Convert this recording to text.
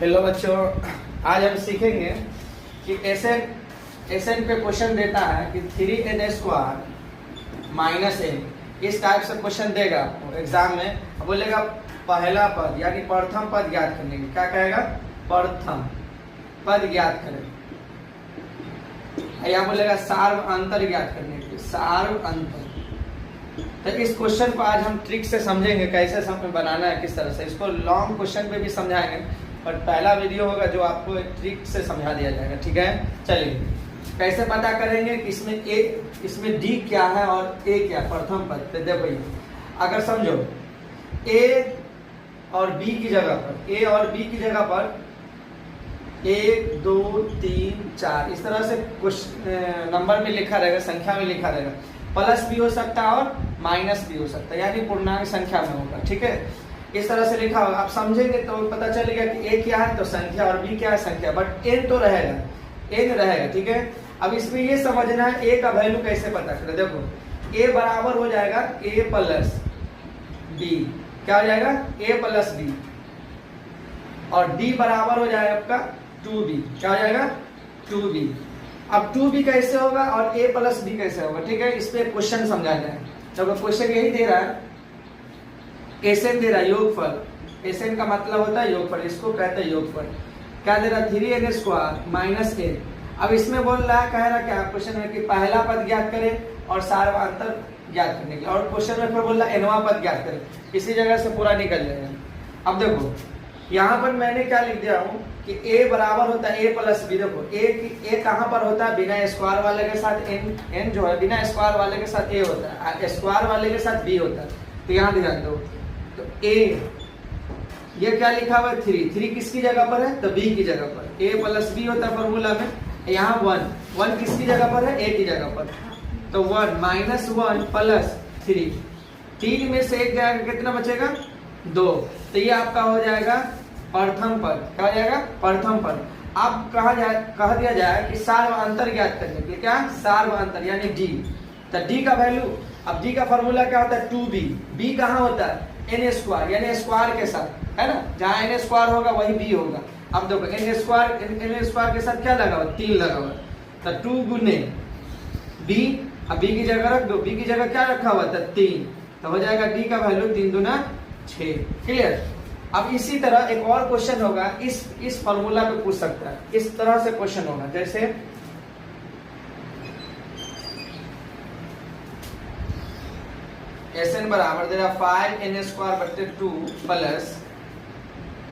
Hello बच्चों, आज हम सीखेंगे कि एसएन पे क्वेश्चन देता है कि 3n² माइनस n, इस टाइप से क्वेश्चन देगा आपको एग्जाम में। बोलेगा पहला पद यानी प्रथम पद ज्ञात करने के। क्या कहेगा? प्रथम पद ज्ञात करें। या बोलेगा सार्व अंतर ज्ञात करने के, सार्व अंतर। तो इस क्वेश्चन को आज हम ट्रिक से समझेंगे, कैसे बनाना है, किस तरह से। इसको लॉन्ग क्वेश्चन पे भी समझाएंगे, पर पहला वीडियो होगा जो आपको ट्रिक से समझा दिया जाएगा। ठीक है, चलिए कैसे पता करेंगे कि इसमें डी क्या है और ए क्या, प्रथम पद। तो देखो ये अगर समझो ए और बी की जगह पर 1 2 3 4 इस तरह से कुछ नंबर में लिखा रहेगा, संख्या में लिखा रहेगा। प्लस भी हो सकता है और माइनस भी हो सकता है, यानी पूर्णांक संख्या में होगा। ठीक है, इस तरह से लिखा होगा। आप समझेंगे तो पता चलेगा कि ए क्या है तो संख्या और बी क्या है संख्या, बट एन तो रहेगा, एन रहेगा। ठीक है, अब इसमें ये समझना है ए का वैल्यू कैसे पता करें। देखो ए बराबर हो जाएगा ए प्लस बी। क्या हो जाएगा? ए प्लस बी। और डी बराबर हो जाएगा आपका 2b। क्या हो जाएगा? 2b। अब 2b कैसे होगा और a प्लस बी कैसे होगा? ठीक है, इस पे क्वेश्चन समझा जाए। जब क्वेश्चन यही दे रहा है, एसएन दे रहा है योगफल। एसएन का मतलब होता है योगफल, इसको कहते हैं योगफल। क्या दे रहा है? 3n² minus n। अब इसमें बोल रहा है, कह रहा है क्या क्वेश्चन में कि पहला पद ज्ञात करें और सार्वंतर ज्ञात करने के लिए। और क्वेश्चन में फिर बोल रहा है nवां पद ज्ञात करें। इसी जगह से पूरा निकल जाएगा। अब देखो यहाँ पर मैंने क्या लिख दिया हूँ कि a बराबर होता है a प्लस बी। देखो a कहाँ पर होता है? बिना स्क्वायर वाले के साथ n जो है बिना स्क्वायर वाले के साथ a होता है, स्क्वायर वाले के साथ b होता है। तो यहाँ ध्यान दो, तो a ये क्या लिखा हुआ है? 3 किसकी जगह पर है? तो b की जगह पर। a प्लस बी होता है फॉर्मूला में। यहाँ 1 किसकी जगह पर है? a की जगह पर। तो 1 माइनस 1 प्लस 3 में से एक जाएगा, कितना बचेगा? 2। तो ये आपका हो जाएगा प्रथम पद। क्या हो जाएगा? प्रथम पद। अब कह दिया जाए कि सार्वंतर ज्ञात करने के लिए। क्या? सार्वंतर यानी डी। तो डी का वैल्यू, अब डी का फॉर्मूला क्या होता है? 2b। b कहाँ होता है? n² यानी स्क्वायर के साथ, है ना। जहाँ n² होगा वही b होगा। अब देखो n² के साथ क्या लगा हुआ? 3 लगा हुआ। तो 2 गुने b। अब b की जगह रख दो, b की जगह क्या रखा हुआ था? 3। तो हो जाएगा d का वैल्यू 3 दूना 6। क्लियर। अब इसी तरह एक और क्वेश्चन होगा, इस फॉर्मूला पे पूछ सकता है। इस तरह से क्वेश्चन होगा, जैसे एसएन बराबर दे रहा 5n² बटे 2 प्लस